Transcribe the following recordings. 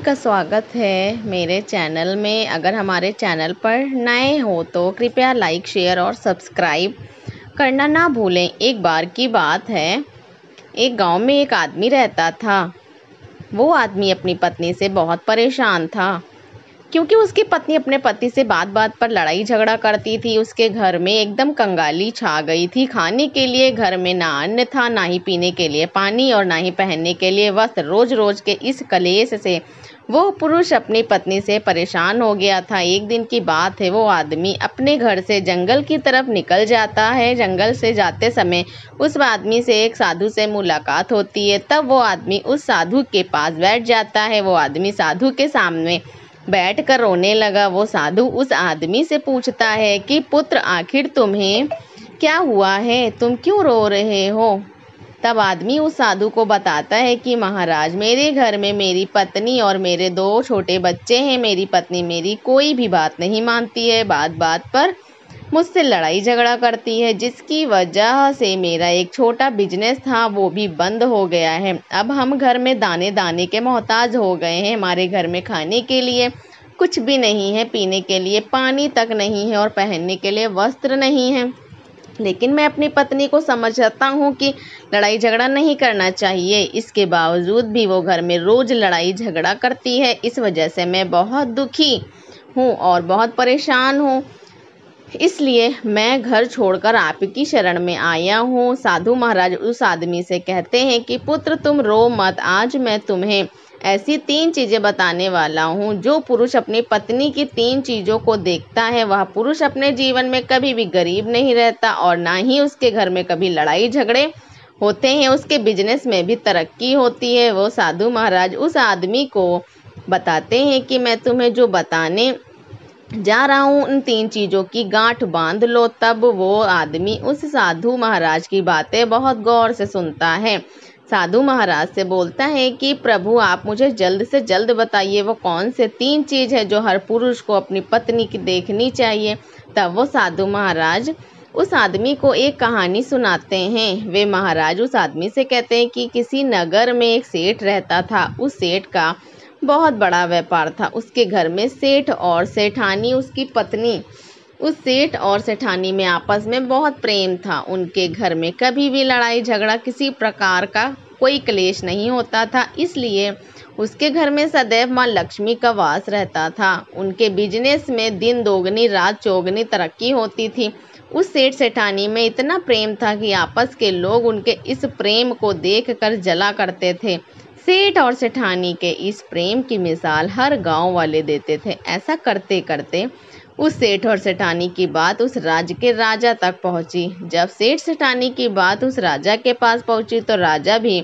का स्वागत है मेरे चैनल में। अगर हमारे चैनल पर नए हो तो कृपया लाइक, शेयर और सब्सक्राइब करना ना भूलें। एक बार की बात है, एक गांव में एक आदमी रहता था। वो आदमी अपनी पत्नी से बहुत परेशान था क्योंकि उसकी पत्नी अपने पति से बात बात पर लड़ाई झगड़ा करती थी। उसके घर में एकदम कंगाली छा गई थी। खाने के लिए घर में ना अन्न था, ना ही पीने के लिए पानी और ना ही पहनने के लिए वस्त्र। रोज रोज के इस कलेश से वो पुरुष अपनी पत्नी से परेशान हो गया था। एक दिन की बात है, वो आदमी अपने घर से जंगल की तरफ निकल जाता है। जंगल से जाते समय उस आदमी से एक साधु से मुलाकात होती है। तब वो आदमी उस साधु के पास बैठ जाता है। वो आदमी साधु के सामने बैठकर रोने लगा। वो साधु उस आदमी से पूछता है कि पुत्र, आखिर तुम्हें क्या हुआ है, तुम क्यों रो रहे हो? तब आदमी उस साधु को बताता है कि महाराज, मेरे घर में मेरी पत्नी और मेरे 2 छोटे बच्चे हैं। मेरी पत्नी मेरी कोई भी बात नहीं मानती है, बात बात पर मुझसे लड़ाई झगड़ा करती है, जिसकी वजह से मेरा एक छोटा बिजनेस था वो भी बंद हो गया है। अब हम घर में दाने दाने के मोहताज हो गए हैं। हमारे घर में खाने के लिए कुछ भी नहीं है, पीने के लिए पानी तक नहीं है और पहनने के लिए वस्त्र नहीं है। लेकिन मैं अपनी पत्नी को समझता हूँ कि लड़ाई झगड़ा नहीं करना चाहिए। इसके बावजूद भी वो घर में रोज लड़ाई झगड़ा करती है। इस वजह से मैं बहुत दुखी हूँ और बहुत परेशान हूँ। इसलिए मैं घर छोड़कर आपकी शरण में आया हूँ। साधु महाराज उस आदमी से कहते हैं कि पुत्र, तुम रो मत। आज मैं तुम्हें ऐसी 3 चीजें बताने वाला हूँ। जो पुरुष अपनी पत्नी की 3 चीजों को देखता है, वह पुरुष अपने जीवन में कभी भी गरीब नहीं रहता और ना ही उसके घर में कभी लड़ाई झगड़े होते हैं। उसके बिजनेस में भी तरक्की होती है। वो साधु महाराज उस आदमी को बताते हैं कि मैं तुम्हें जो बताने जा रहा हूँ, उन 3 चीजों की गांठ बांध लो। तब वो आदमी उस साधु महाराज की बातें बहुत गौर से सुनता है। साधु महाराज से बोलता है कि प्रभु, आप मुझे जल्द से जल्द बताइए, वो कौन से 3 चीज है जो हर पुरुष को अपनी पत्नी की देखनी चाहिए। तब वो साधु महाराज उस आदमी को एक कहानी सुनाते हैं। वे महाराज उस आदमी से कहते हैं कि किसी नगर में एक सेठ रहता था। उस सेठ का बहुत बड़ा व्यापार था। उसके घर में सेठ और सेठानी, उसकी पत्नी, उस सेठ और सेठानी में आपस में बहुत प्रेम था। उनके घर में कभी भी लड़ाई झगड़ा, किसी प्रकार का कोई क्लेश नहीं होता था। इसलिए उसके घर में सदैव माँ लक्ष्मी का वास रहता था। उनके बिजनेस में दिन दोगुनी रात चौगुनी तरक्की होती थी। उस सेठ सेठानी में इतना प्रेम था कि आपस के लोग उनके इस प्रेम को देखकर जला करते थे। सेठ और सेठानी के इस प्रेम की मिसाल हर गांव वाले देते थे। ऐसा करते करते उस सेठ और सेठानी की बात उस राज्य के राजा तक पहुंची। जब सेठ सेठानी की बात उस राजा के पास पहुंची तो राजा भी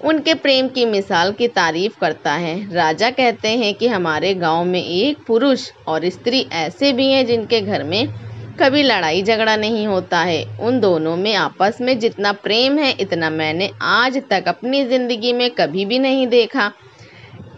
उनके प्रेम की मिसाल की तारीफ करता है। राजा कहते हैं कि हमारे गांव में एक पुरुष और स्त्री ऐसे भी हैं जिनके घर में कभी लड़ाई झगड़ा नहीं होता है। उन दोनों में आपस में जितना प्रेम है, इतना मैंने आज तक अपनी जिंदगी में कभी भी नहीं देखा।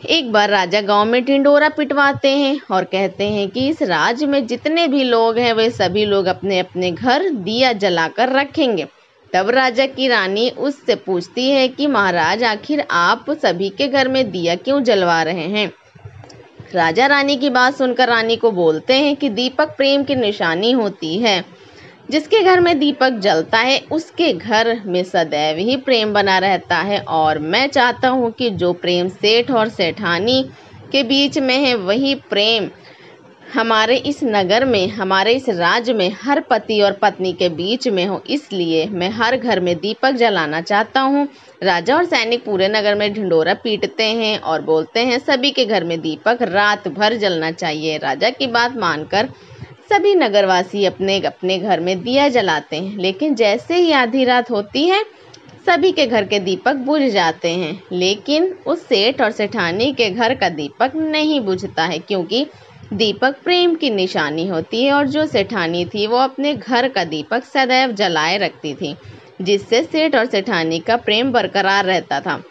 एक बार राजा गांव में ढिंढोरा पिटवाते हैं और कहते हैं कि इस राज्य में जितने भी लोग हैं, वे सभी लोग अपने अपने घर दिया जलाकर रखेंगे। तब राजा की रानी उससे पूछती है कि महाराज, आखिर आप सभी के घर में दिया क्यों जलवा रहे हैं? राजा रानी की बात सुनकर रानी को बोलते हैं कि दीपक प्रेम की निशानी होती है। जिसके घर में दीपक जलता है उसके घर में सदैव ही प्रेम बना रहता है। और मैं चाहता हूँ कि जो प्रेम सेठ और सेठानी के बीच में है, वही प्रेम हमारे इस नगर में, हमारे इस राज्य में हर पति और पत्नी के बीच में हो। इसलिए मैं हर घर में दीपक जलाना चाहता हूँ। राजा और सैनिक पूरे नगर में ढिंढोरा पीटते हैं और बोलते हैं सभी के घर में दीपक रात भर जलना चाहिए। राजा की बात मानकर सभी नगरवासी अपने अपने घर में दिया जलाते हैं। लेकिन जैसे ही आधी रात होती है, सभी के घर के दीपक बुझ जाते हैं। लेकिन उस सेठ और सेठानी के घर का दीपक नहीं बुझता है, क्योंकि दीपक प्रेम की निशानी होती है। और जो सेठानी थी वो अपने घर का दीपक सदैव जलाए रखती थी, जिससे सेठ और सेठानी का प्रेम बरकरार रहता था।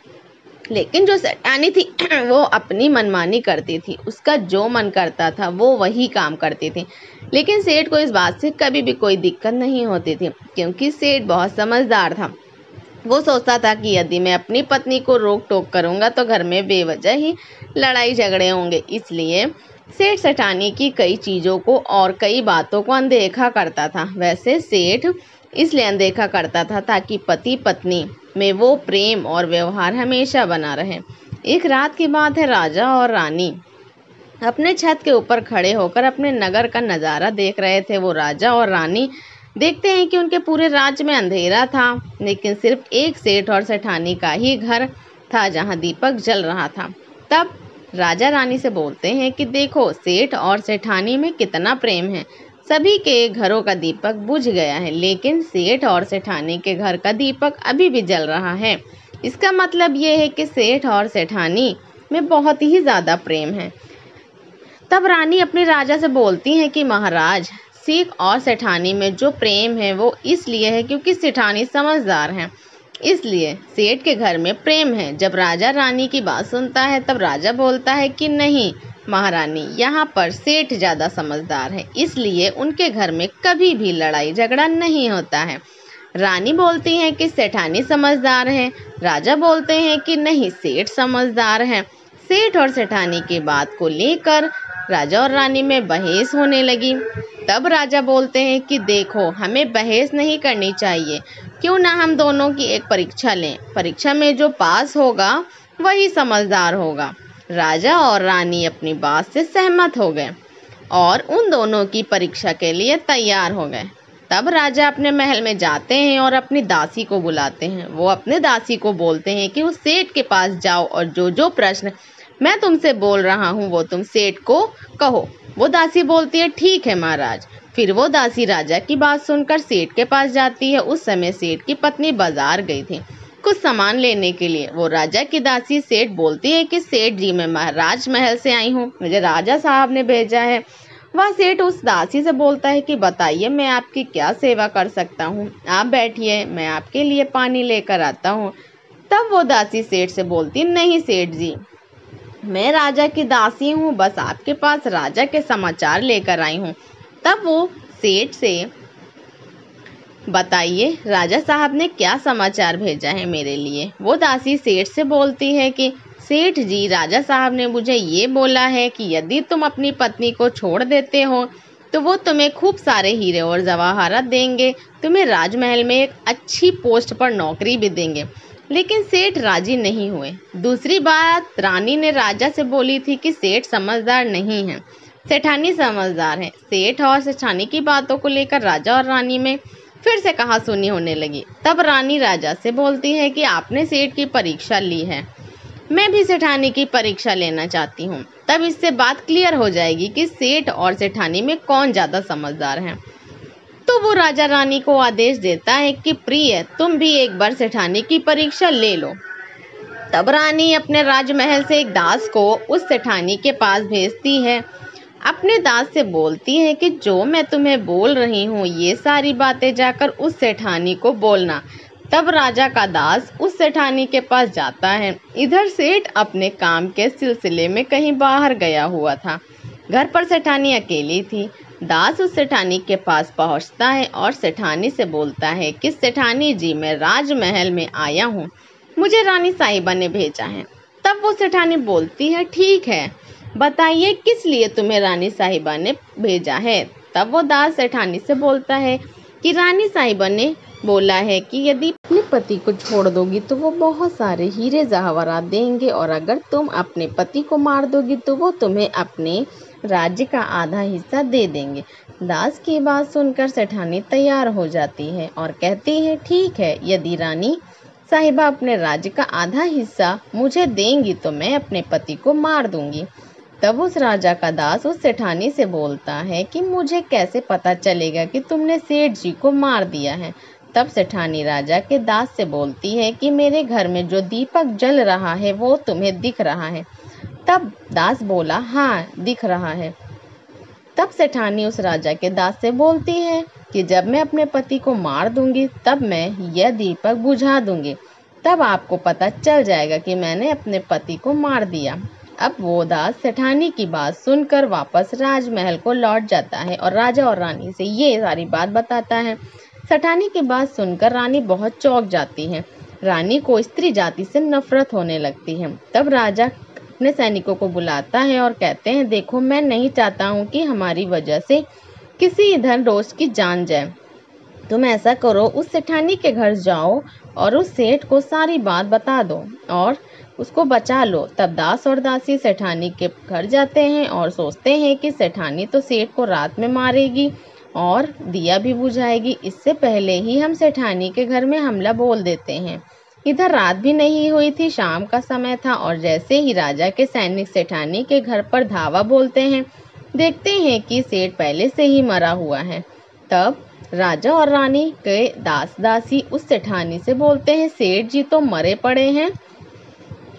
लेकिन जो सेठानी थी वो अपनी मनमानी करती थी। उसका जो मन करता था वो वही काम करती थी। लेकिन सेठ को इस बात से कभी भी कोई दिक्कत नहीं होती थी, क्योंकि सेठ बहुत समझदार था। वो सोचता था कि यदि मैं अपनी पत्नी को रोक टोक करूंगा तो घर में बेवजह ही लड़ाई झगड़े होंगे। इसलिए सेठ सेठानी की कई चीज़ों को और कई बातों को अनदेखा करता था। वैसे सेठ इसलिए अनदेखा करता था ताकि पति पत्नी में वो प्रेम और व्यवहार हमेशा बना रहे। एक रात की बात है, राजा और रानी अपने छत के ऊपर खड़े होकर अपने नगर का नज़ारा देख रहे थे। वो राजा और रानी देखते हैं कि उनके पूरे राज्य में अंधेरा था, लेकिन सिर्फ एक सेठ और सेठानी का ही घर था जहां दीपक जल रहा था। तब राजा रानी से बोलते हैं कि देखो, सेठ और सेठानी में कितना प्रेम है। सभी के घरों का दीपक बुझ गया है, लेकिन सेठ और सेठानी के घर का दीपक अभी भी जल रहा है। इसका मतलब ये है कि सेठ और सेठानी में बहुत ही ज़्यादा प्रेम है। तब रानी अपने राजा से बोलती हैं कि महाराज, सेठ और सेठानी में जो प्रेम है वो इसलिए है क्योंकि सेठानी समझदार हैं, इसलिए सेठ के घर में प्रेम है। जब राजा रानी की बात सुनता है तब राजा बोलता है कि नहीं महारानी, यहाँ पर सेठ ज़्यादा समझदार है, इसलिए उनके घर में कभी भी लड़ाई झगड़ा नहीं होता है। रानी बोलती हैं कि सेठानी समझदार है, राजा बोलते हैं कि नहीं, सेठ समझदार है। सेठ और सेठानी की बात को लेकर राजा और रानी में बहस होने लगी। तब राजा बोलते हैं कि देखो, हमें बहस नहीं करनी चाहिए, क्यों ना हम दोनों की एक परीक्षा लें। परीक्षा में जो पास होगा वही समझदार होगा। राजा और रानी अपनी बात से सहमत हो गए और उन दोनों की परीक्षा के लिए तैयार हो गए। तब राजा अपने महल में जाते हैं और अपनी दासी को बुलाते हैं। वो अपने दासी को बोलते हैं कि उस सेठ के पास जाओ और जो जो प्रश्न मैं तुमसे बोल रहा हूँ वो तुम सेठ को कहो। वो दासी बोलती है ठीक है महाराज। फिर वो दासी राजा की बात सुनकर सेठ के पास जाती है। उस समय सेठ की पत्नी बाजार गई थी कुछ सामान लेने के लिए। वो राजा की दासी सेठ बोलती है कि सेठ जी, मैं महाराज महल से आई हूँ, मुझे राजा साहब ने भेजा है। वह सेठ उस दासी से बोलता है कि बताइए मैं आपकी क्या सेवा कर सकता हूँ, आप बैठिए, मैं आपके लिए पानी लेकर आता हूँ। तब वो दासी सेठ से बोलती, नहीं सेठ जी, मैं राजा की दासी हूँ, बस आपके पास राजा के समाचार लेकर आई हूँ। तब वो सेठ से बताइए राजा साहब ने क्या समाचार भेजा है मेरे लिए। वो दासी सेठ से बोलती है कि सेठ जी, राजा साहब ने मुझे ये बोला है कि यदि तुम अपनी पत्नी को छोड़ देते हो तो वो तुम्हें खूब सारे हीरे और जवाहरात देंगे, तुम्हें राजमहल में एक अच्छी पोस्ट पर नौकरी भी देंगे। लेकिन सेठ राजी नहीं हुए। दूसरी बात, रानी ने राजा से बोली थी कि सेठ समझदार नहीं है, सेठानी समझदार है। सेठ और सेठानी की बातों को लेकर राजा और रानी में फिर से कहासुनी होने लगी। तब रानी राजा से बोलती है कि आपने सेठ की परीक्षा ली है, मैं भी सेठानी की परीक्षा लेना चाहती हूँ, तब इससे बात क्लियर हो जाएगी कि सेठ और सेठानी में कौन ज़्यादा समझदार है। तो वो राजा रानी को आदेश देता है कि प्रिय, तुम भी एक बार सेठानी की परीक्षा ले लो। तब रानी अपने राजमहल से एक दास को उस सेठानी के पास भेजती है। अपने दास से बोलती है कि जो मैं तुम्हें बोल रही हूँ ये सारी बातें जाकर उस सेठानी को बोलना। तब राजा का दास उस सेठानी के पास जाता है। इधर सेठ अपने काम के सिलसिले में कहीं बाहर गया हुआ था। घर पर सेठानी अकेली थी। दास उस सेठानी के पास पहुंचता है और सेठानी से बोलता है कि सेठानी जी, मैं राजमहल में आया हूँ, मुझे रानी साहिबा ने भेजा है। तब वो सेठानी बोलती है ठीक है, बताइए किस लिए तुम्हें रानी साहिबा ने भेजा है। तब वो दास सेठानी से बोलता है कि रानी साहिबा ने बोला है कि यदि अपने पति को छोड़ दोगी तो वो बहुत सारे हीरे जवाहरात देंगे, और अगर तुम अपने पति को मार दोगी तो वो तुम्हें अपने राज्य का आधा हिस्सा दे देंगे। दास की बात सुनकर सेठानी तैयार हो जाती है और कहती है ठीक है, यदि रानी साहिबा अपने राज्य का आधा हिस्सा मुझे देंगी तो मैं अपने पति को मार दूंगी। तब उस राजा का दास उस सेठानी से बोलता है कि मुझे कैसे पता चलेगा कि तुमने सेठ जी को मार दिया है। तब सेठानी राजा के दास से बोलती है कि मेरे घर में जो दीपक जल रहा है वो तुम्हें दिख रहा है। तब दास बोला हाँ, दिख रहा है। तब सेठानी उस राजा के दास से बोलती है कि जब मैं अपने पति को मार दूंगी तब मैं यह दीपक बुझा दूंगी, तब आपको पता चल जाएगा कि मैंने अपने पति को मार दिया। अब वो दास सेठानी की बात सुनकर वापस राजमहल को लौट जाता है और राजा और रानी से ये सारी बात बताता है। सेठानी की बात सुनकर रानी बहुत चौंक जाती है। रानी को स्त्री जाति से नफरत होने लगती है। तब राजा अपने सैनिकों को बुलाता है और कहते हैं, देखो मैं नहीं चाहता हूँ कि हमारी वजह से किसी धन रोष की जान जाए। तुम ऐसा करो, उस सेठानी के घर जाओ और उस सेठ को सारी बात बता दो और उसको बचा लो। तब दास और दासी सेठानी के घर जाते हैं और सोचते हैं कि सेठानी तो सेठ को रात में मारेगी और दिया भी बुझाएगी। इससे पहले ही हम सेठानी के घर में हमला बोल देते हैं। इधर रात भी नहीं हुई थी, शाम का समय था और जैसे ही राजा के सैनिक सेठानी के घर पर धावा बोलते हैं, देखते हैं कि सेठ पहले से ही मरा हुआ है। तब राजा और रानी के दास दासी उस सेठानी से बोलते हैं, सेठ जी तो मरे पड़े हैं,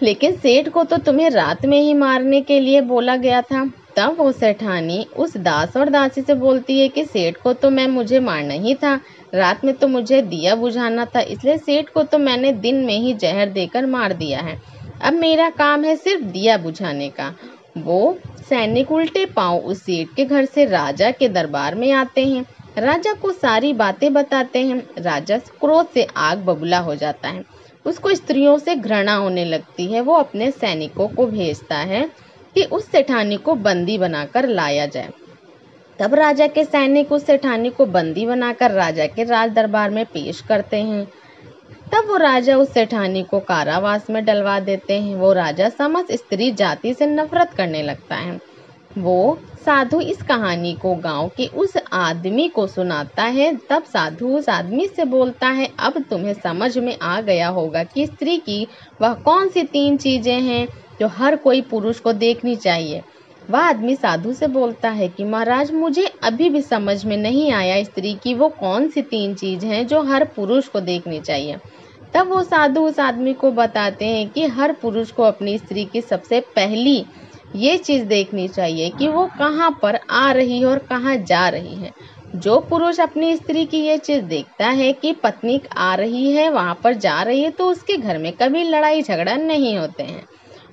लेकिन सेठ को तो तुम्हें रात में ही मारने के लिए बोला गया था। तब वो सेठानी उस दास और दासी से बोलती है कि सेठ को तो मुझे मारना ही था, रात में तो मुझे दिया बुझाना था, इसलिए सेठ को तो मैंने दिन में ही जहर देकर मार दिया है। अब मेरा काम है सिर्फ दिया बुझाने का। वो सैनिक उल्टे पांव उस सेठ के घर से राजा के दरबार में आते हैं, राजा को सारी बातें बताते हैं। राजा क्रोध से आग बबूला हो जाता है, उसको स्त्रियों से घृणा होने लगती है। वो अपने सैनिकों को भेजता है कि उस सेठानी को बंदी बनाकर लाया जाए। तब राजा के सैनिक उस सेठानी को बंदी बनाकर राजा के राज दरबार में पेश करते हैं। तब वो राजा उस सेठानी को कारावास में डलवा देते हैं। वो राजा समस्त स्त्री जाति से नफरत करने लगता है। वो साधु इस कहानी को गांव के उस आदमी को सुनाता है। तब साधु उस आदमी से बोलता है, अब तुम्हें समझ में आ गया होगा कि स्त्री की वह कौन सी 3 चीजें हैं जो हर कोई पुरुष को देखनी चाहिए। वह आदमी साधु से बोलता है कि महाराज, मुझे अभी भी समझ में नहीं आया स्त्री की वो कौन सी 3 चीज हैं जो हर पुरुष को देखनी चाहिए। तब वो साधु उस आदमी को बताते हैं कि हर पुरुष को अपनी स्त्री की सबसे पहली ये चीज देखनी चाहिए कि वो कहाँ पर आ रही है और कहाँ जा रही है। जो पुरुष अपनी स्त्री की ये चीज देखता है कि पत्नी आ रही है, वहां पर जा रही है, तो उसके घर में कभी लड़ाई झगड़ा नहीं होते हैं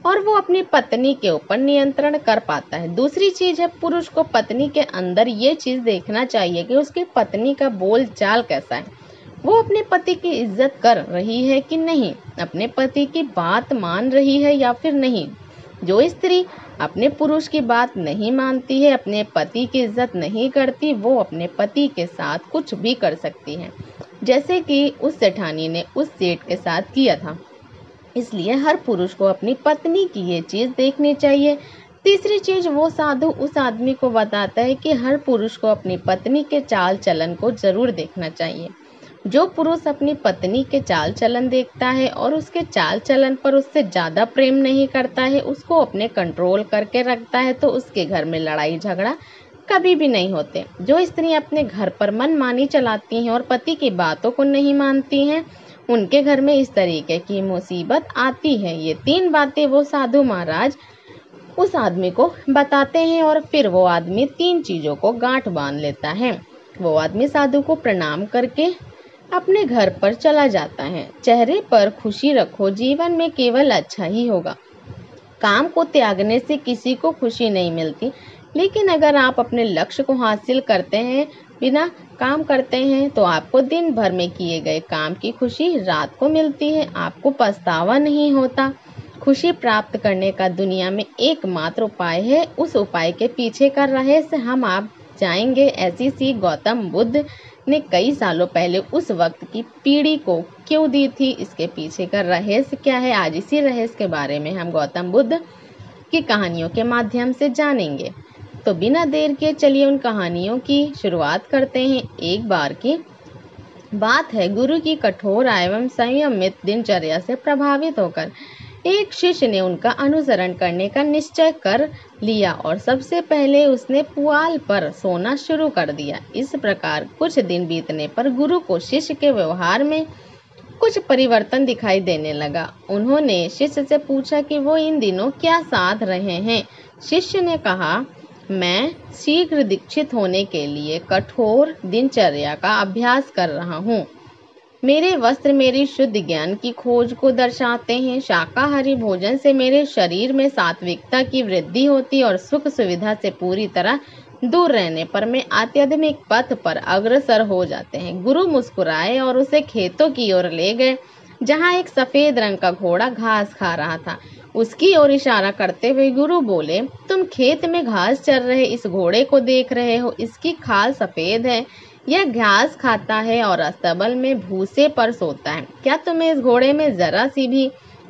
और वो अपनी पत्नी के ऊपर नियंत्रण कर पाता है। दूसरी चीज है, पुरुष को पत्नी के अंदर ये चीज देखना चाहिए कि उसकी पत्नी का बोल चाल कैसा है, वो अपने पति की इज्जत कर रही है कि नहीं, अपने पति की बात मान रही है या फिर नहीं। जो स्त्री अपने पुरुष की बात नहीं मानती है, अपने पति की इज्जत नहीं करती, वो अपने पति के साथ कुछ भी कर सकती है, जैसे कि उस सेठानी ने उस सेठ के साथ किया था। इसलिए हर पुरुष को अपनी पत्नी की ये चीज देखनी चाहिए। तीसरी चीज, वो साधु उस आदमी को बताता है कि हर पुरुष को अपनी पत्नी के चाल चलन को जरूर देखना चाहिए। जो पुरुष अपनी पत्नी के चाल चलन देखता है और उसके चाल चलन पर उससे ज्यादा प्रेम नहीं करता है, उसको अपने कंट्रोल करके रखता है, तो उसके घर में लड़ाई झगड़ा कभी भी नहीं होते। जो स्त्रियां अपने घर पर मनमानी चलाती हैं और पति की बातों को नहीं मानती हैं, उनके घर में इस तरीके की मुसीबत आती है। ये 3 बातें वो साधु महाराज उस आदमी को बताते हैं और फिर वो आदमी 3 चीजों को गांठ बांध लेता है। वो आदमी साधु को प्रणाम करके अपने घर पर चला जाता है। चेहरे पर खुशी रखो, जीवन में केवल अच्छा ही होगा। काम को त्यागने से किसी को खुशी नहीं मिलती, लेकिन अगर आप अपने लक्ष्य को हासिल करते हैं, बिना काम करते हैं, तो आपको दिन भर में किए गए काम की खुशी रात को मिलती है, आपको पछतावा नहीं होता। खुशी प्राप्त करने का दुनिया में एकमात्र उपाय है, उस उपाय के पीछे का रहस्य हम आप जाएंगे। ऐसी सी गौतम बुद्ध ने कई सालों पहले उस वक्त की पीढ़ी को क्यों दी थी, इसके पीछे का रहस्य क्या है, आज इसी रहस्य के बारे में हम गौतम बुद्ध की कहानियों के माध्यम से जानेंगे। तो बिना देर के चलिए उन कहानियों की शुरुआत करते हैं। एक बार की बात है, गुरु की कठोर एवं संयमित दिनचर्या से प्रभावित होकर एक शिष्य ने उनका अनुसरण करने का निश्चय कर लिया और सबसे पहले उसने पुआल पर सोना शुरू कर दिया। इस प्रकार कुछ दिन बीतने पर गुरु को शिष्य के व्यवहार में कुछ परिवर्तन दिखाई देने लगा। उन्होंने शिष्य से पूछा कि वो इन दिनों क्या साध रहे हैं। शिष्य ने कहा, मैं शीघ्र दीक्षित होने के लिए कठोर दिनचर्या का अभ्यास कर रहा हूँ। मेरे वस्त्र मेरी शुद्ध ज्ञान की खोज को दर्शाते हैं। शाकाहारी भोजन से मेरे शरीर में सात्विकता की वृद्धि होती और सुख सुविधा से पूरी तरह दूर रहने पर मैं आध्यात्मिक पथ पर अग्रसर हो जाते हैं। गुरु मुस्कुराए और उसे खेतों की ओर ले गए। जहाँ एक सफेद रंग का घोड़ा घास खा रहा था। उसकी ओर इशारा करते हुए गुरु बोले, तुम खेत में घास चर रहे इस घोड़े को देख रहे हो। इसकी खाल सफेद है, यह घास खाता है और अस्तबल में भूसे पर सोता है। क्या तुम्हें इस घोड़े में जरा सी भी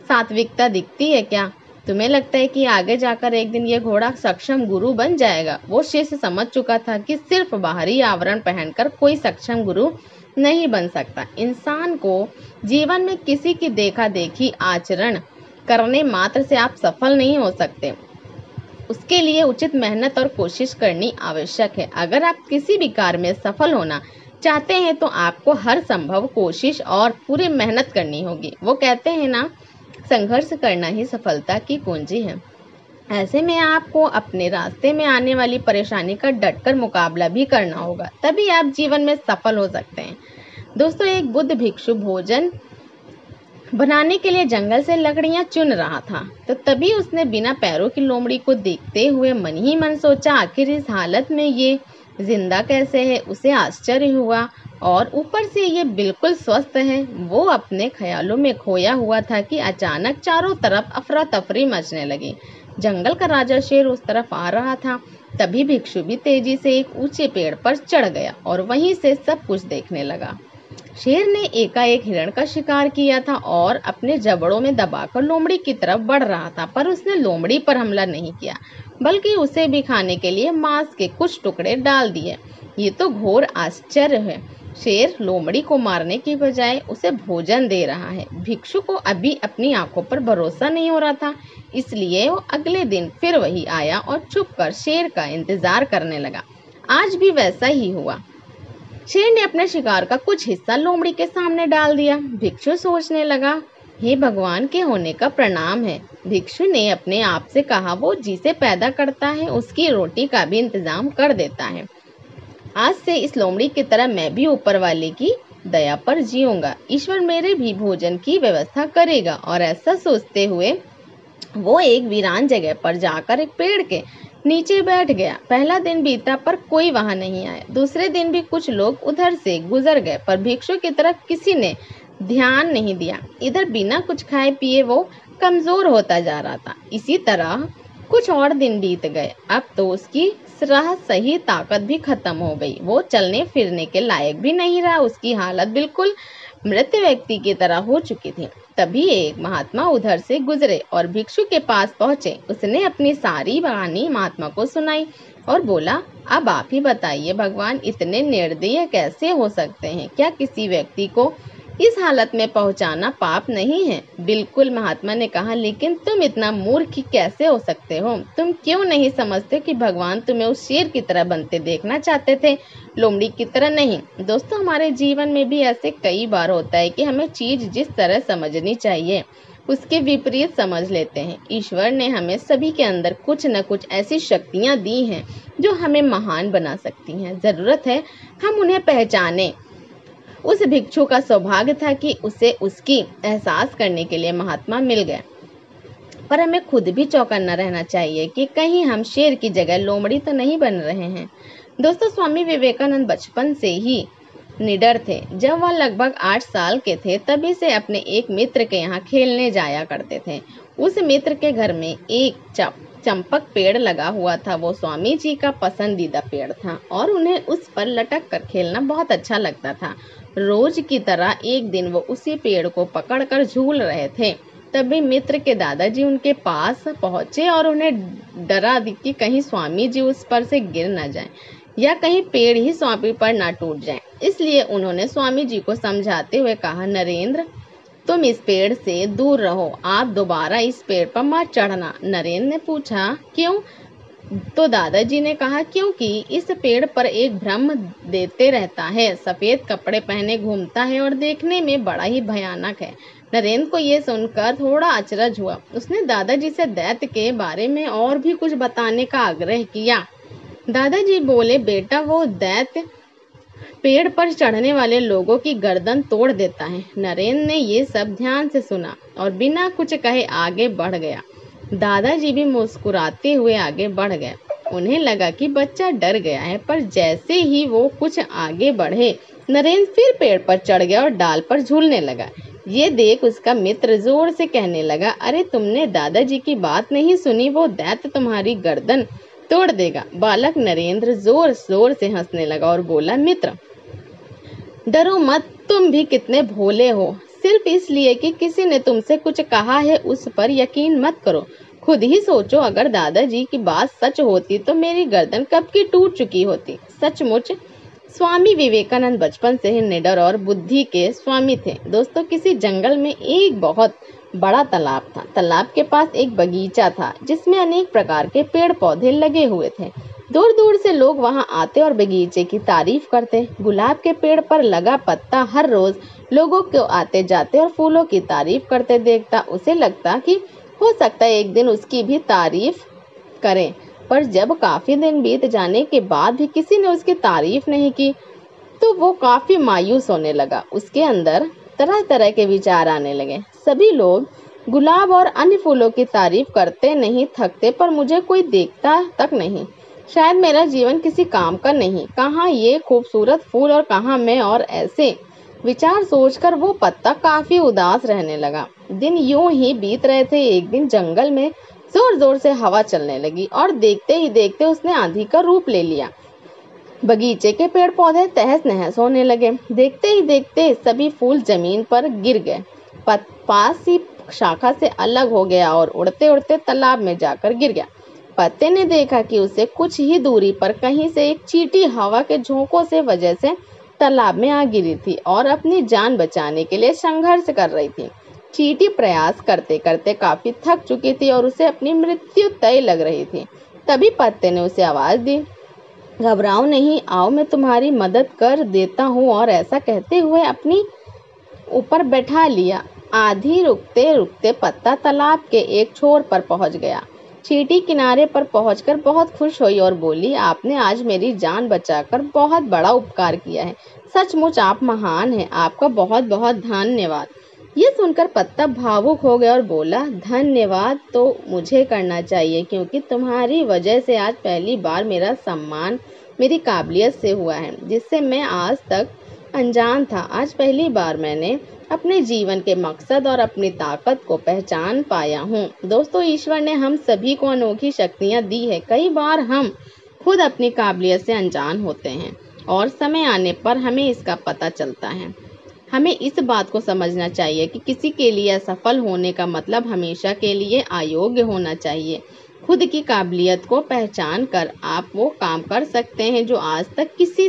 सात्विकता दिखती है क्या? तुम्हें लगता है कि आगे जाकर एक दिन यह घोड़ा सक्षम गुरु बन जाएगा? वो शिष्य समझ चुका था कि सिर्फ बाहरी आवरण पहनकर कोई सक्षम गुरु नहीं बन सकता। इंसान को जीवन में किसी की देखा देखी आचरण करने मात्र से आप सफल नहीं हो सकते। उसके लिए उचित मेहनत और कोशिश करनी आवश्यक है। अगर आप किसी भी कार्य में सफल होना चाहते हैं तो आपको हर संभव कोशिश और पूरी मेहनत करनी होगी। वो कहते हैं ना, संघर्ष करना ही सफलता की कुंजी है। ऐसे में आपको अपने रास्ते में आने वाली परेशानी का डटकर मुकाबला भी करना होगा, तभी आप जीवन में सफल हो सकते हैं। दोस्तों, एक बुद्ध भिक्षु भोजन बनाने के लिए जंगल से लकड़ियां चुन रहा था, तो तभी उसने बिना पैरों की लोमड़ी को देखते हुए मन ही मन सोचा, आखिर इस हालत में ये जिंदा कैसे है। उसे आश्चर्य हुआ और ऊपर से ये बिल्कुल स्वस्थ है। वो अपने ख्यालों में खोया हुआ था कि अचानक चारों तरफ अफरा तफरी मचने लगी। जंगल का राजा शेर उस तरफ आ रहा था। तभी भिक्षु भी तेजी से एक ऊंचे पेड़ पर चढ़ गया और वहीं से सब कुछ देखने लगा। शेर ने एकाएक हिरण का शिकार किया था और अपने जबड़ों में दबाकर लोमड़ी की तरफ बढ़ रहा था, पर उसने लोमड़ी पर हमला नहीं किया, बल्कि उसे भी खाने के लिए मांस के कुछ टुकड़े डाल दिए। ये तो घोर आश्चर्य है। शेर लोमड़ी को मारने की बजाय उसे भोजन दे रहा है। भिक्षु को अभी अपनी आंखों पर भरोसा नहीं हो रहा था, इसलिए वो अगले दिन फिर वही आया और छुपकर शेर का इंतजार करने लगा। आज भी वैसा ही हुआ। शेर ने अपने शिकार का कुछ हिस्सा लोमड़ी के सामने डाल दिया। भिक्षु सोचने लगा, हे भगवान के होने का प्रणाम है। भिक्षु ने अपने आप से कहा, वो जिसे पैदा करता है उसकी रोटी का भी इंतजाम कर देता है। आज से इस लोमड़ी की तरह मैं भी ऊपर वाले की दया पर जीऊंगा। ईश्वर मेरे भी भोजन की व्यवस्था करेगा। और ऐसा सोचते हुए वो एक वीरान जगह पर जाकर एक पेड़ के नीचे बैठ गया। पहला दिन बीता पर कोई वहां नहीं आया। दूसरे दिन भी कुछ लोग उधर से गुजर गए, पर भिक्षु की तरफ किसी ने ध्यान नहीं दिया। इधर बिना कुछ खाए पिए वो कमजोर होता जा रहा था। इसी तरह कुछ और दिन बीत गए। अब तो उसकी रह सही ताकत भी खत्म हो गई। वो चलने फिरने के लायक भी नहीं रहा। उसकी हालत बिल्कुल मृत व्यक्ति की तरह हो चुकी थी। तभी एक महात्मा उधर से गुजरे और भिक्षु के पास पहुंचे। उसने अपनी सारी कहानी महात्मा को सुनाई और बोला, अब आप ही बताइए भगवान, इतने निर्दयी कैसे हो सकते हैं? क्या किसी व्यक्ति को इस हालत में पहुंचाना पाप नहीं है? बिल्कुल, महात्मा ने कहा, लेकिन तुम इतना मूर्ख कैसे हो सकते हो? तुम क्यों नहीं समझते कि भगवान तुम्हें उस शेर की तरह बनते देखना चाहते थे, लोमड़ी की तरह नहीं? दोस्तों, हमारे जीवन में भी ऐसे कई बार होता है कि हमें चीज जिस तरह समझनी चाहिए उसके विपरीत समझ लेते हैं। ईश्वर ने हमें सभी के अंदर कुछ न कुछ ऐसी शक्तियां दी हैं जो हमें महान बना सकती हैं। जरूरत है हम उन्हें पहचानें। उस भिक्षु का सौभाग्य था कि उसे उसकी एहसास करने के लिए महात्मा मिल गए। पर हमें खुद भी चौकन्ना रहना चाहिए कि कहीं हम शेर की जगह लोमड़ी तो नहीं बन रहे हैं। दोस्तों, स्वामी विवेकानंद बचपन से ही निडर थे। जब वह लगभग 8 साल के थे तभी से अपने एक मित्र के यहाँ खेलने जाया करते थे। उस मित्र के घर में एक चंपक पेड़ लगा हुआ था। वो स्वामी जी का पसंदीदा पेड़ था और उन्हें उस पर लटक कर खेलना बहुत अच्छा लगता था। रोज की तरह एक दिन वो उसी पेड़ को पकड़कर झूल रहे थे। तभी मित्र के दादाजी उनके पास पहुंचे और उन्हें डरा कि कहीं स्वामी जी उस पर से गिर न जाएं या कहीं पेड़ ही स्वामी पर ना टूट जाए। इसलिए उन्होंने स्वामी जी को समझाते हुए कहा, नरेंद्र, तुम इस पेड़ से दूर रहो, आप दोबारा इस पेड़ पर मत चढ़ना। नरेंद्र ने पूछा, क्यों? तो दादाजी ने कहा, क्योंकि इस पेड़ पर एक ब्रह्म देते रहता है, सफेद कपड़े पहने घूमता है और देखने में बड़ा ही भयानक है। नरेंद्र को ये सुनकर थोड़ा अचरज हुआ। उसने दादाजी से दैत्य के बारे में और भी कुछ बताने का आग्रह किया। दादाजी बोले, बेटा, वो दैत्य पेड़ पर चढ़ने वाले लोगों की गर्दन तोड़ देता है। नरेंद्र ने ये सब ध्यान से सुना और बिना कुछ कहे आगे बढ़ गया। दादाजी भी मुस्कुराते हुए आगे बढ़ गए। उन्हें लगा कि बच्चा डर गया है, पर जैसे ही वो कुछ आगे बढ़े, नरेंद्र फिर पेड़ पर चढ़ गया और डाल पर झूलने लगा। ये देख उसका मित्र जोर से कहने लगा, अरे तुमने दादाजी की बात नहीं सुनी, वो दैत्य तुम्हारी गर्दन तोड़ देगा। बालक नरेंद्र जोर जोर से हंसने लगा और बोला, मित्र डरो मत, तुम भी कितने भोले हो। सिर्फ इसलिए कि किसी ने तुमसे कुछ कहा है उस पर यकीन मत करो। खुद ही सोचो, अगर दादाजी की बात सच होती तो मेरी गर्दन कब की टूट चुकी होती। सचमुच स्वामी विवेकानंद बचपन से ही निडर और बुद्धि के स्वामी थे। दोस्तों, किसी जंगल में एक बहुत बड़ा तालाब था। तालाब के पास एक बगीचा था जिसमें अनेक प्रकार के पेड़ पौधे लगे हुए थे। दूर दूर से लोग वहां आते और बगीचे की तारीफ करते। गुलाब के पेड़ पर लगा पत्ता हर रोज लोगों को आते जाते और फूलों की तारीफ करते देखता। उसे लगता कि हो सकता है एक दिन उसकी भी तारीफ करें, पर जब काफी दिन बीत जाने के बाद भी किसी ने उसकी तारीफ नहीं की तो वो काफी मायूस होने लगा। उसके अंदर तरह तरह के विचार आने लगे। सभी लोग गुलाब और अन्य फूलों की तारीफ करते नहीं थकते, पर मुझे कोई देखता तक नहीं। शायद मेरा जीवन किसी काम का नहीं। कहाँ ये खूबसूरत फूल और कहाँ मैं, और ऐसे विचार सोचकर वो पत्ता काफी उदास रहने लगा। दिन यूं ही बीत रहे थे। एक दिन जंगल में जोर जोर से हवा चलने लगी और देखते ही देखते उसने आंधी का रूप ले लिया। बगीचे के पेड़ पौधे तहस नहस होने लगे। देखते ही देखते सभी फूल जमीन पर गिर गए। पास ही शाखा से अलग हो गया और उड़ते उड़ते तालाब में जाकर गिर गया। पत्ते ने देखा कि उसे कुछ ही दूरी पर कहीं से एक चींटी हवा के झोंकों से वजह से तालाब में आ गिरी थी और अपनी जान बचाने के लिए संघर्ष कर रही थी। चींटी प्रयास करते करते काफी थक चुकी थी और उसे अपनी मृत्यु तय लग रही थी। तभी पत्ते ने उसे आवाज दी, घबराओ नहीं, आओ मैं तुम्हारी मदद कर देता हूँ। और ऐसा कहते हुए अपनी ऊपर बैठा लिया। आंधी रुकते रुकते पत्ता तालाब के एक छोर पर पहुंच गया। चींटी किनारे पर पहुंचकर बहुत खुश हुई और बोली, आपने आज मेरी जान बचाकर बहुत बड़ा उपकार किया है। सचमुच आप महान हैं, आपका बहुत बहुत धन्यवाद। ये सुनकर पत्ता भावुक हो गया और बोला, धन्यवाद तो मुझे करना चाहिए, क्योंकि तुम्हारी वजह से आज पहली बार मेरा सम्मान मेरी काबिलियत से हुआ है, जिससे मैं आज तक अनजान था। आज पहली बार मैंने अपने जीवन के मकसद और अपनी ताकत को पहचान पाया हूँ। दोस्तों, ईश्वर ने हम सभी को अनोखी शक्तियाँ दी है। कई बार हम खुद अपनी काबिलियत से अनजान होते हैं और समय आने पर हमें इसका पता चलता है। हमें इस बात को समझना चाहिए कि किसी के लिए असफल होने का मतलब हमेशा के लिए अयोग्य होना चाहिए। खुद की काबिलियत को पहचान कर आप वो काम कर सकते हैं जो आज तक किसी